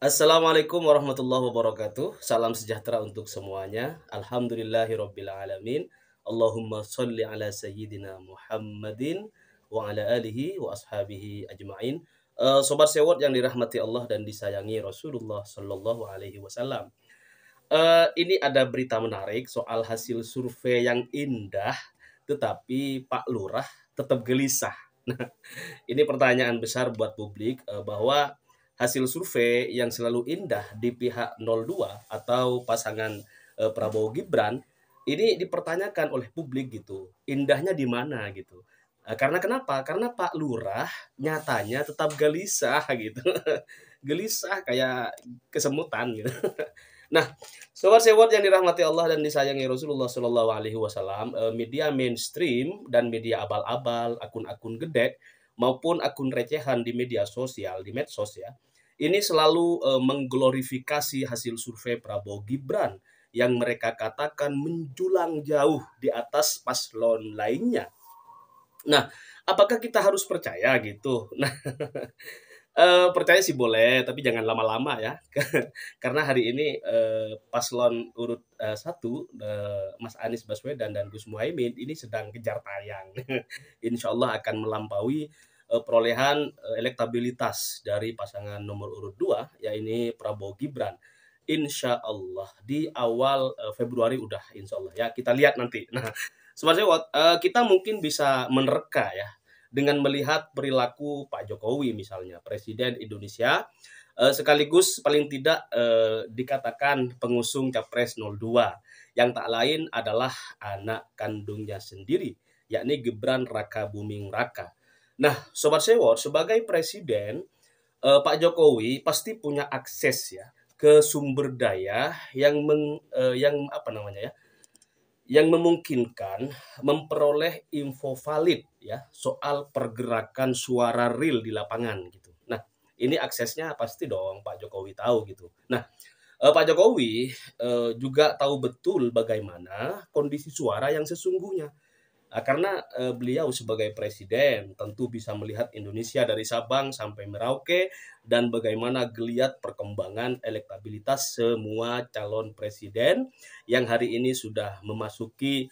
Assalamualaikum warahmatullahi wabarakatuh. Salam sejahtera untuk semuanya. Alhamdulillahirabbil alamin. Allahumma sholli ala sayyidina Muhammadin wa ala alihi wa ashabihi ajmain. Sobat sewot yang dirahmati Allah dan disayangi Rasulullah sallallahu alaihi wasallam. Ini ada berita menarik soal hasil survei yang indah, tetapi Pak Lurah tetap gelisah. Nah, ini pertanyaan besar buat publik, bahwa hasil survei yang selalu indah di pihak 02 atau pasangan, Prabowo Gibran, ini dipertanyakan oleh publik gitu, indahnya di mana gitu. Karena kenapa? Karena Pak Lurah nyatanya tetap gelisah gitu. Gelisah kayak kesemutan gitu. Nah, sobat sewot yang dirahmati Allah dan disayangi Rasulullah Shallallahu Alaihi Wasallam, media mainstream dan media abal-abal, akun-akun gede maupun akun recehan di media sosial, di medsos ya, ini selalu mengglorifikasi hasil survei Prabowo Gibran yang mereka katakan menjulang jauh di atas paslon lainnya. Nah, apakah kita harus percaya gitu? Nah, percaya sih boleh, tapi jangan lama-lama ya. Karena hari ini, paslon urut, 1, Mas Anies Baswedan dan Gus Muhaimin ini sedang kejar tayang. Insya Allah akan melampaui, perolehan, elektabilitas dari pasangan nomor urut 2, yaitu Prabowo Gibran. Insya Allah di awal, Februari udah insya Allah ya, kita lihat nanti. Nah, sebenarnya kita mungkin bisa menerka ya, dengan melihat perilaku Pak Jokowi misalnya, Presiden Indonesia, sekaligus paling tidak, dikatakan pengusung Capres 02, yang tak lain adalah anak kandungnya sendiri, yakni Gibran Rakabuming Raka. Nah, Sobat Sewot, sebagai presiden, Pak Jokowi pasti punya akses ya, ke sumber daya yang apa namanya ya, yang memungkinkan memperoleh info valid ya soal pergerakan suara real di lapangan gitu. Nah, ini aksesnya pasti dong Pak Jokowi tahu gitu. Nah, Pak Jokowi juga tahu betul bagaimana kondisi suara yang sesungguhnya. Karena, beliau sebagai presiden tentu bisa melihat Indonesia dari Sabang sampai Merauke dan bagaimana geliat perkembangan elektabilitas semua calon presiden yang hari ini sudah memasuki,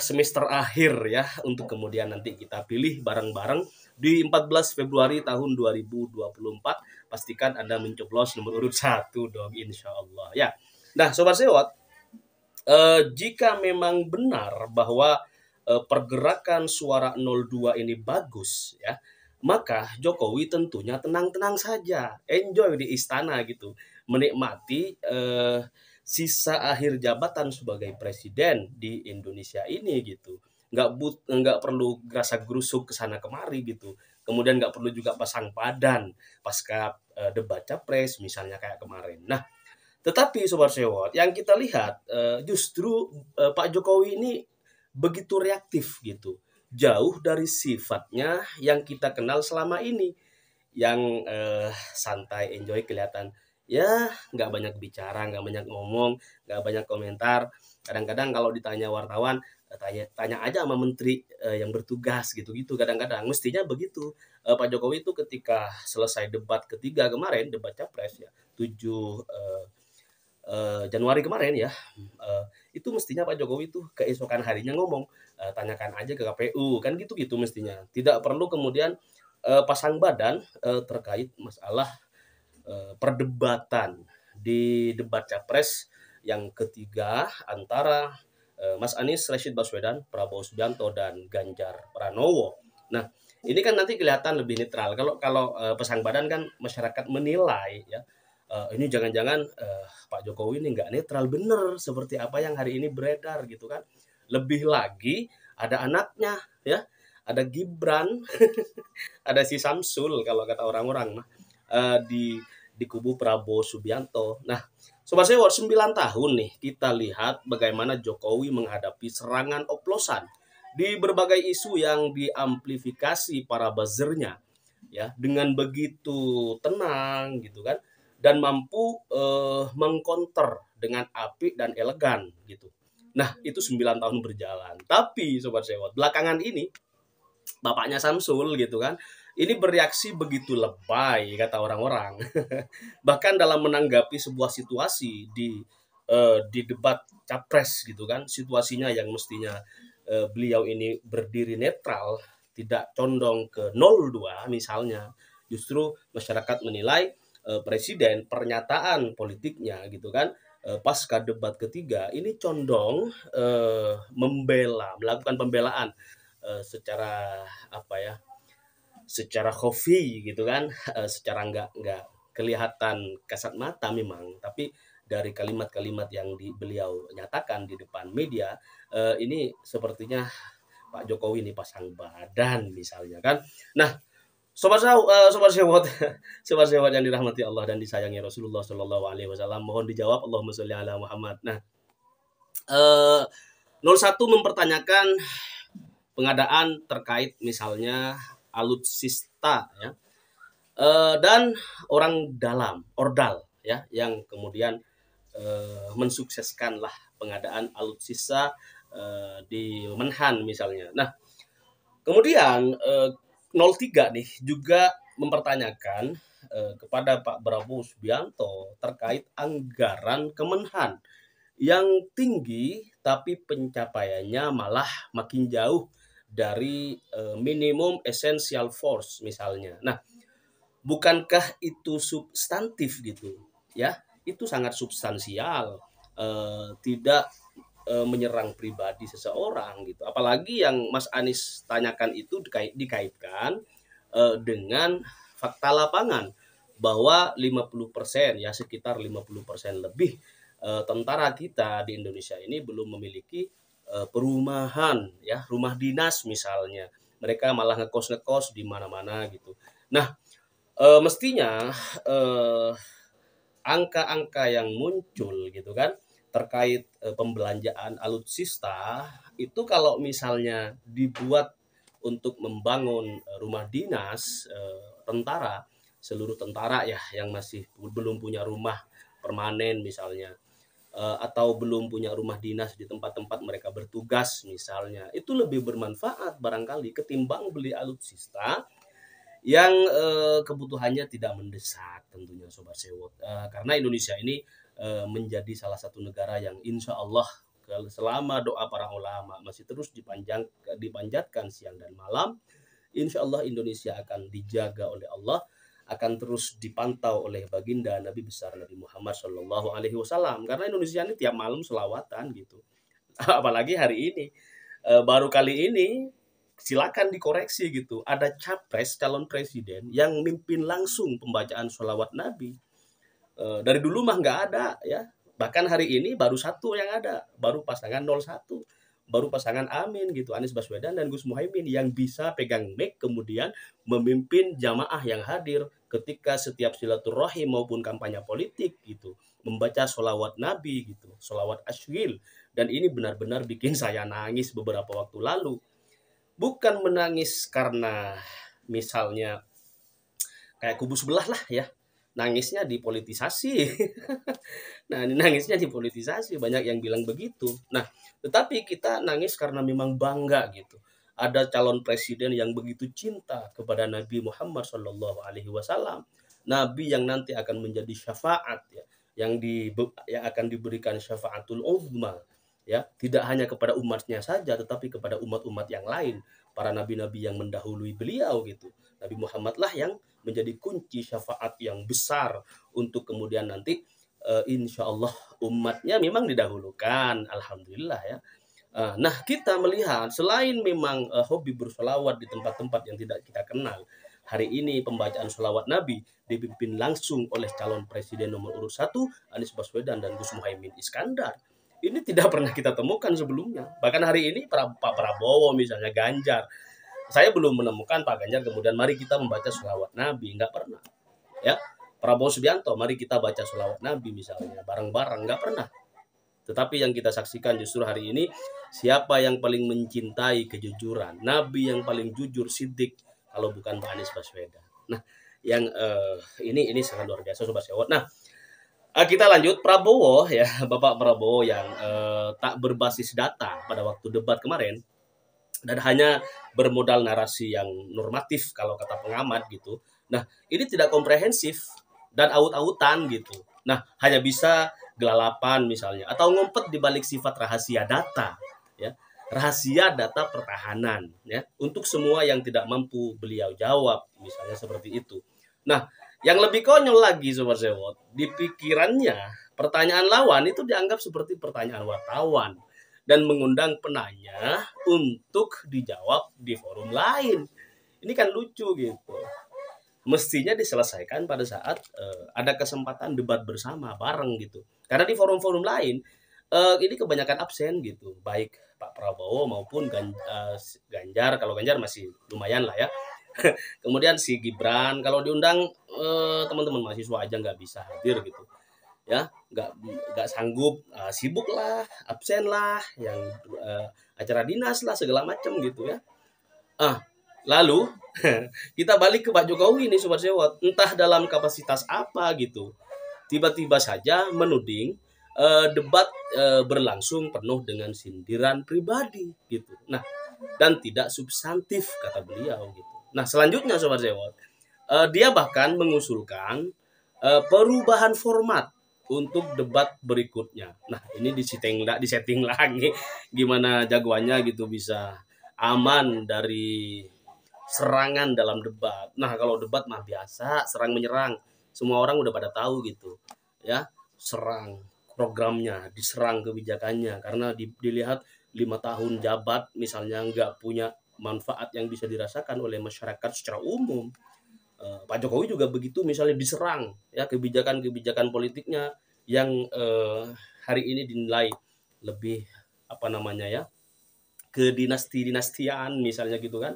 semester akhir ya, untuk kemudian nanti kita pilih bareng-bareng di 14 Februari tahun 2024. Pastikan Anda mencoblos nomor urut 1 dong, insya Allah ya. Nah, Sobat Sewot, jika memang benar bahwa, pergerakan suara 02 ini bagus ya, maka Jokowi tentunya tenang-tenang saja, enjoy di istana gitu, menikmati, sisa akhir jabatan sebagai presiden di Indonesia ini gitu. Nggak perlu gerasa-gerusuk ke sana kemari gitu. Kemudian nggak perlu juga pasang badan pasca, debat capres misalnya kayak kemarin. Nah, tetapi Sobat Sewot, yang kita lihat, justru, Pak Jokowi ini begitu reaktif gitu. Jauh dari sifatnya yang kita kenal selama ini, yang, santai, enjoy kelihatan, ya nggak banyak bicara, nggak banyak ngomong, nggak banyak komentar. Kadang-kadang kalau ditanya wartawan, tanya aja sama menteri, yang bertugas gitu-gitu kadang-kadang, mestinya begitu. Pak Jokowi itu ketika selesai debat ketiga kemarin, debat capres ya, 7, Januari kemarin ya, itu mestinya Pak Jokowi tuh keesokan harinya ngomong, tanyakan aja ke KPU, kan gitu-gitu mestinya. Tidak perlu kemudian, pasang badan, terkait masalah, perdebatan di debat capres yang ketiga antara, Mas Anies Rashid Baswedan, Prabowo Subianto, dan Ganjar Pranowo. Nah, ini kan nanti kelihatan lebih netral. Kalau kalau, pasang badan kan masyarakat menilai ya, ini jangan-jangan, Pak Jokowi ini nggak netral bener seperti apa yang hari ini beredar gitu kan. Lebih lagi ada anaknya ya, ada Gibran, ada si Samsul kalau kata orang-orang mah, di kubu Prabowo Subianto. Nah, Sobat Sewot, 9 tahun nih kita lihat bagaimana Jokowi menghadapi serangan oplosan di berbagai isu yang diamplifikasi para buzzernya ya, dengan begitu tenang gitu kan, dan mampu, mengkonter dengan apik dan elegan gitu. Nah, itu 9 tahun berjalan. Tapi Sobat Sewot, belakangan ini bapaknya Samsul gitu kan, ini bereaksi begitu lebay kata orang-orang. Bahkan dalam menanggapi sebuah situasi di debat capres gitu kan, situasinya yang mestinya beliau ini berdiri netral, tidak condong ke 02 misalnya, justru masyarakat menilai presiden pernyataan politiknya gitu kan, pasca debat ketiga ini condong melakukan pembelaan secara apa ya, secara khafi gitu kan, secara nggak kelihatan kasat mata memang, tapi dari kalimat-kalimat yang beliau nyatakan di depan media, ini sepertinya Pak Jokowi ini pasang badan misalnya kan. Nah, sobat sewot, sobat sewot yang dirahmati Allah dan disayangi Rasulullah Shallallahu Alaihi Wasallam, mohon dijawab Allahumma sholli ala Muhammad. Nah, 01 mempertanyakan pengadaan terkait misalnya alutsista ya, dan orang dalam ordal ya yang kemudian mensukseskanlah pengadaan alutsista di Menhan misalnya. Nah, kemudian 03 nih juga mempertanyakan kepada Pak Prabowo Subianto terkait anggaran Kemenhan yang tinggi tapi pencapaiannya malah makin jauh dari minimum essential force misalnya. Nah, bukankah itu substantif gitu ya? Itu sangat substansial, tidak menyerang pribadi seseorang gitu. Apalagi yang Mas Anies tanyakan itu dikaitkan dengan fakta lapangan bahwa 50% ya, sekitar 50% lebih tentara kita di Indonesia ini belum memiliki perumahan ya, rumah dinas misalnya. Mereka malah ngekos-ngekos di mana-mana gitu. Nah, mestinya angka-angka yang muncul gitu kan terkait pembelanjaan alutsista itu kalau misalnya dibuat untuk membangun rumah dinas tentara, seluruh tentara ya yang masih belum punya rumah permanen misalnya, atau belum punya rumah dinas di tempat-tempat mereka bertugas misalnya, itu lebih bermanfaat barangkali ketimbang beli alutsista yang kebutuhannya tidak mendesak tentunya sobat sewot, karena Indonesia ini menjadi salah satu negara yang insya Allah selama doa para ulama masih terus dipanjatkan siang dan malam, insya Allah Indonesia akan dijaga oleh Allah, akan terus dipantau oleh baginda Nabi besar Nabi Muhammad Shallallahu Alaihi Wasallam, karena Indonesia ini tiap malam selawatan gitu. Apalagi hari ini, baru kali ini, silakan dikoreksi gitu, ada capres calon presiden yang mimpin langsung pembacaan sholawat Nabi. Dari dulu mah nggak ada ya, bahkan hari ini baru satu yang ada, baru pasangan 01, baru pasangan Amin gitu, Anies Baswedan dan Gus Muhaimin yang bisa pegang mic kemudian memimpin jamaah yang hadir ketika setiap silaturahim maupun kampanye politik gitu, membaca sholawat Nabi gitu, sholawat asyil, dan ini benar-benar bikin saya nangis beberapa waktu lalu. Bukan menangis karena misalnya kayak kubu sebelah lah ya, nangisnya dipolitisasi. Nah, ini nangisnya dipolitisasi, banyak yang bilang begitu. Nah, tetapi kita nangis karena memang bangga gitu. Ada calon presiden yang begitu cinta kepada Nabi Muhammad Shallallahu Alaihi Wasallam, Nabi yang nanti akan menjadi syafaat ya, yang akan diberikan syafaatul uzma ya, tidak hanya kepada umatnya saja tetapi kepada umat-umat yang lain, para nabi-nabi yang mendahului beliau gitu. Nabi Muhammad lah yang menjadi kunci syafaat yang besar untuk kemudian nanti insya Allah umatnya memang didahulukan, alhamdulillah ya. Nah, kita melihat selain memang hobi bersolawat di tempat-tempat yang tidak kita kenal, hari ini pembacaan sholawat Nabi dipimpin langsung oleh calon presiden nomor urut 1 Anies Baswedan dan Gus Muhaimin Iskandar. Ini tidak pernah kita temukan sebelumnya. Bahkan hari ini Pak Prabowo misalnya, Ganjar, saya belum menemukan Pak Ganjar kemudian mari kita membaca sholawat Nabi, nggak pernah ya. Prabowo Subianto mari kita baca sholawat Nabi misalnya bareng-bareng, nggak pernah. Tetapi yang kita saksikan justru hari ini, siapa yang paling mencintai kejujuran, Nabi yang paling jujur Siddiq kalau bukan Pak Anies Baswedan. Nah, yang ini sangat luar biasa sobat sewot. Nah, kita lanjut Prabowo ya, Bapak Prabowo yang tak berbasis data pada waktu debat kemarin. dan hanya bermodal narasi yang normatif kalau kata pengamat gitu. Nah, ini tidak komprehensif dan aut-autan gitu. Nah, hanya bisa gelalapan misalnya atau ngumpet di balik sifat rahasia data ya. Rahasia data pertahanan ya untuk semua yang tidak mampu beliau jawab misalnya seperti itu. Nah, yang lebih konyol lagi Sobat Sewot, di pikirannya pertanyaan lawan itu dianggap seperti pertanyaan wartawan dan mengundang penanya untuk dijawab di forum lain. Ini kan lucu gitu. Mestinya diselesaikan pada saat ada kesempatan debat bersama bareng gitu. Karena di forum-forum lain ini kebanyakan absen gitu, baik Pak Prabowo maupun Ganjar. Kalau Ganjar masih lumayan lah ya. Kemudian si Gibran kalau diundang teman-teman mahasiswa aja nggak bisa hadir gitu ya, nggak sanggup, sibuk lah, absen lah, yang acara dinas lah segala macam gitu ya. Lalu kita balik ke Pak Jokowi nih Sobat Sewot, entah dalam kapasitas apa gitu, tiba-tiba saja menuding debat berlangsung penuh dengan sindiran pribadi gitu. Nah, dan tidak substantif kata beliau gitu. Nah, selanjutnya Sobat Sewot, dia bahkan mengusulkan perubahan format untuk debat berikutnya. Nah, ini disetting lagi gimana jagoannya gitu bisa aman dari serangan dalam debat. Nah, kalau debat mah biasa, serang menyerang. Semua orang udah pada tahu gitu. Ya, serang programnya, diserang kebijakannya karena dilihat 5 tahun jabat misalnya nggak punya manfaat yang bisa dirasakan oleh masyarakat secara umum. Pak Jokowi juga begitu misalnya diserang ya kebijakan-kebijakan politiknya yang hari ini dinilai lebih apa namanya ya ke dinasti-dinastian misalnya gitu kan.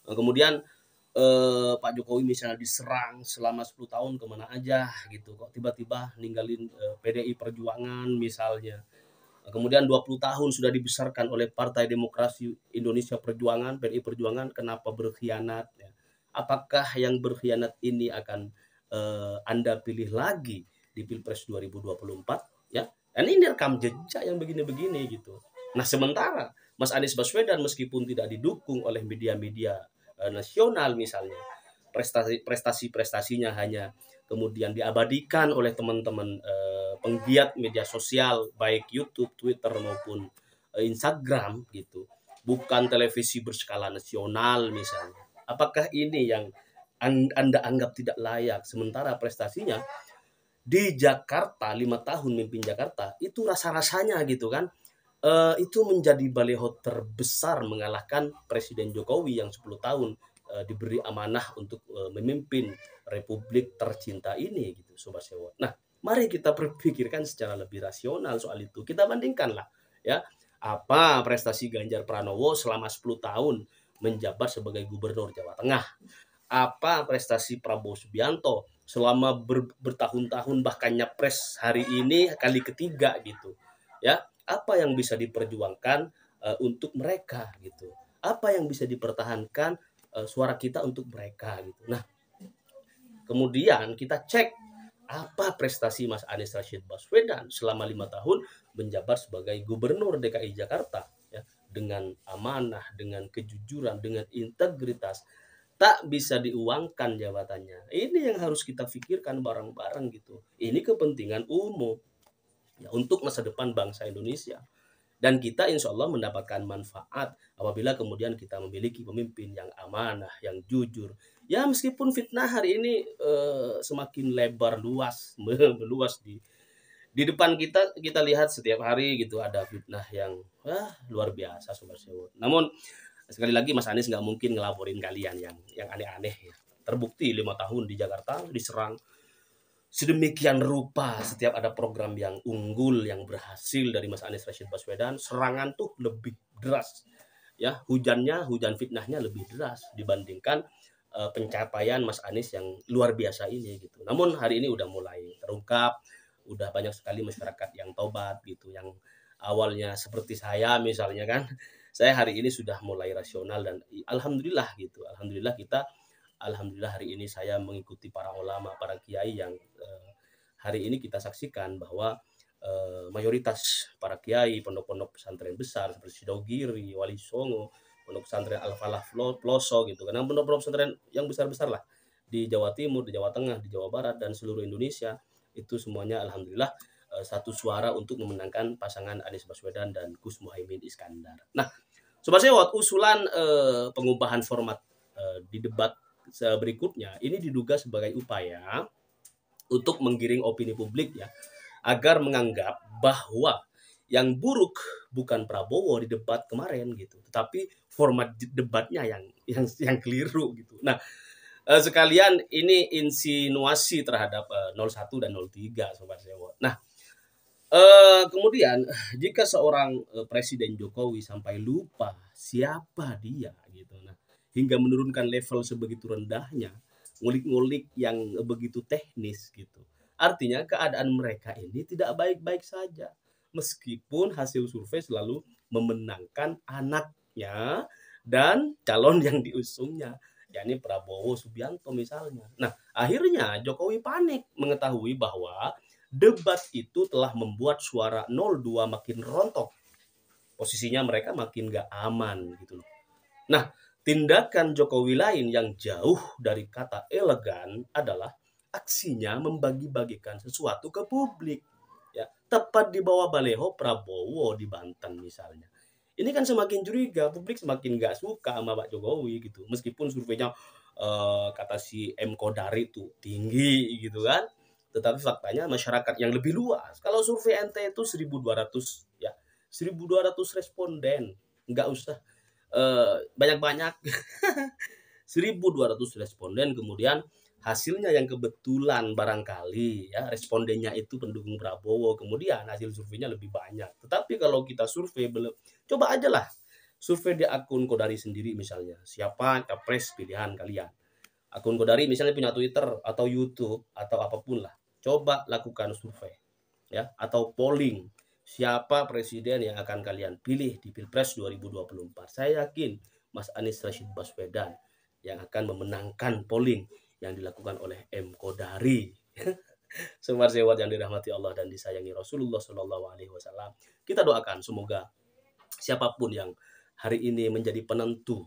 Kemudian Pak Jokowi misalnya diserang selama 10 tahun kemana aja gitu kok tiba-tiba ninggalin PDI Perjuangan misalnya. Kemudian 20 tahun sudah dibesarkan oleh Partai Demokrasi Indonesia Perjuangan, PDI Perjuangan, kenapa berkhianat ya? Apakah yang berkhianat ini akan Anda pilih lagi di Pilpres 2024 ya? Dan ini rekam jejak yang begini-begini gitu. Nah, sementara Mas Anies Baswedan meskipun tidak didukung oleh media-media nasional misalnya, prestasi-prestasinya hanya kemudian diabadikan oleh teman-teman penggiat media sosial baik YouTube, Twitter maupun Instagram gitu. Bukan televisi berskala nasional misalnya. Apakah ini yang Anda anggap tidak layak sementara prestasinya di Jakarta 5 tahun mimpin Jakarta itu rasa-rasanya gitu kan itu menjadi baliho terbesar mengalahkan Presiden Jokowi yang 10 tahun diberi amanah untuk memimpin Republik tercinta ini gitu Sobat Sewot. Nah, mari kita berpikirkan secara lebih rasional soal itu. Kita bandingkanlah ya apa prestasi Ganjar Pranowo selama 10 tahun menjabat sebagai gubernur Jawa Tengah. Apa prestasi Prabowo Subianto selama bertahun-tahun bahkan nyapres hari ini kali ketiga gitu. Ya, apa yang bisa diperjuangkan untuk mereka gitu. Apa yang bisa dipertahankan suara kita untuk mereka gitu. Nah, kemudian kita cek apa prestasi Mas Anies Rashid Baswedan selama 5 tahun menjabat sebagai gubernur DKI Jakarta ya, dengan amanah, dengan kejujuran, dengan integritas, tak bisa diuangkan jabatannya. Ini yang harus kita pikirkan bareng-bareng gitu. Ini kepentingan umum ya, untuk masa depan bangsa Indonesia. Dan kita insya Allah mendapatkan manfaat apabila kemudian kita memiliki pemimpin yang amanah, yang jujur. Ya meskipun fitnah hari ini semakin lebar luas, meluas di depan kita lihat setiap hari gitu ada fitnah yang luar biasa Sobat Sewot. Namun sekali lagi Mas Anies nggak mungkin ngelaporin kalian yang aneh-aneh ya. Terbukti 5 tahun di Jakarta diserang sedemikian rupa setiap ada program yang unggul yang berhasil dari Mas Anies Rashid Baswedan, serangan tuh lebih deras ya, hujan fitnahnya lebih deras dibandingkan pencapaian Mas Anies yang luar biasa ini gitu. Namun hari ini udah mulai terungkap, udah banyak sekali masyarakat yang tobat gitu, yang awalnya seperti saya misalnya kan, saya hari ini sudah mulai rasional dan alhamdulillah gitu, alhamdulillah hari ini saya mengikuti para ulama, para kiai yang hari ini kita saksikan bahwa mayoritas para kiai pondok-pondok pesantren besar seperti Sidogiri, Wali Songo, pondok pesantren Al-Falah Ploso gitu kan. Nah, pondok pesantren yang besar-besar lah di Jawa Timur, di Jawa Tengah, di Jawa Barat dan seluruh Indonesia itu semuanya alhamdulillah satu suara untuk memenangkan pasangan Anies Baswedan dan Gus Muhaimin Iskandar. Nah, Sobat Sewot, usulan pengubahan format di debat berikutnya ini diduga sebagai upaya untuk menggiring opini publik ya agar menganggap bahwa yang buruk bukan Prabowo di debat kemarin gitu, tetapi format debatnya yang keliru gitu. Nah, sekalian ini insinuasi terhadap 01 dan 03 Sobat Sewot. Nah, kemudian jika seorang Presiden Jokowi sampai lupa siapa dia gitu, nah hingga menurunkan level sebegitu rendahnya, ngulik-ngulik yang begitu teknis gitu. Artinya keadaan mereka ini tidak baik-baik saja, meskipun hasil survei selalu memenangkan anaknya dan calon yang diusungnya, yakni Prabowo Subianto misalnya. Nah, akhirnya Jokowi panik mengetahui bahwa debat itu telah membuat suara 02 makin rontok. Posisinya mereka makin gak aman gitu loh. Nah, tindakan Jokowi lain yang jauh dari kata elegan adalah aksinya membagi-bagikan sesuatu ke publik. Ya, tepat di bawah baleho Prabowo di Banten misalnya. Ini kan semakin curiga, publik semakin gak suka sama Pak Jokowi gitu. Meskipun surveinya kata si M. Kodari itu tinggi gitu kan. Tetapi faktanya masyarakat yang lebih luas. Kalau survei NT itu 1.200 ya, 1.200 responden. Nggak usah banyak-banyak. 1.200 responden, kemudian hasilnya yang kebetulan barangkali ya respondennya itu pendukung Prabowo, kemudian hasil surveinya lebih banyak. Tetapi kalau kita survei belum, coba aja lah survei di akun Kodari sendiri misalnya, siapa capres pilihan kalian. Akun Kodari misalnya punya Twitter atau YouTube atau apapun lah. Coba lakukan survei ya atau polling siapa presiden yang akan kalian pilih di Pilpres 2024. Saya yakin Mas Anies Rashid Baswedan yang akan memenangkan polling yang dilakukan oleh M. Kodari. Semar sewat yang dirahmati Allah dan disayangi Rasulullah Shallallahu Alaihi Wasallam. Kita doakan semoga siapapun yang hari ini menjadi penentu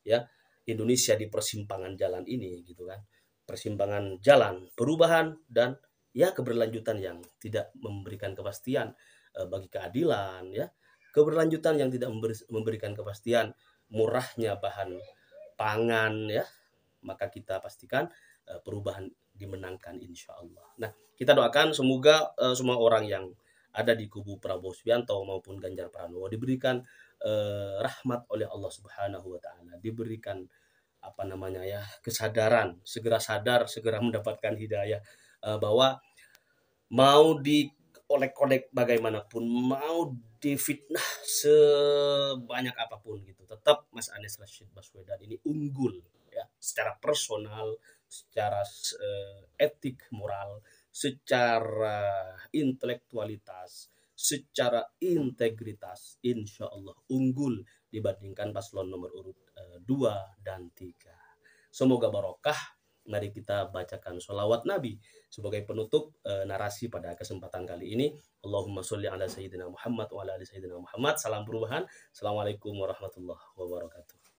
ya Indonesia di persimpangan jalan ini gitu kan, persimpangan jalan perubahan dan ya keberlanjutan yang tidak memberikan kepastian bagi keadilan ya, keberlanjutan yang tidak memberikan kepastian murahnya bahan pangan ya, maka kita pastikan perubahan dimenangkan insya Allah. Nah, kita doakan semoga semua orang yang ada di kubu Prabowo Subianto maupun Ganjar Pranowo diberikan rahmat oleh Allah Subhanahu wa taala, diberikan apa namanya ya, kesadaran, segera sadar, segera mendapatkan hidayah bahwa mau diolek-olek bagaimanapun, mau difitnah sebanyak apapun gitu, tetap Mas Anies Rashid Baswedan ini unggul ya secara personal, secara etik moral, secara intelektualitas, secara integritas, insya Allah unggul dibandingkan paslon nomor urut 2 dan 3. Semoga barokah. Mari kita bacakan sholawat Nabi sebagai penutup narasi pada kesempatan kali ini. Allahumma sholli ala sayyidina Muhammad wa ala ali sayyidina Muhammad. Salam perubahan. Assalamualaikum warahmatullahi wabarakatuh.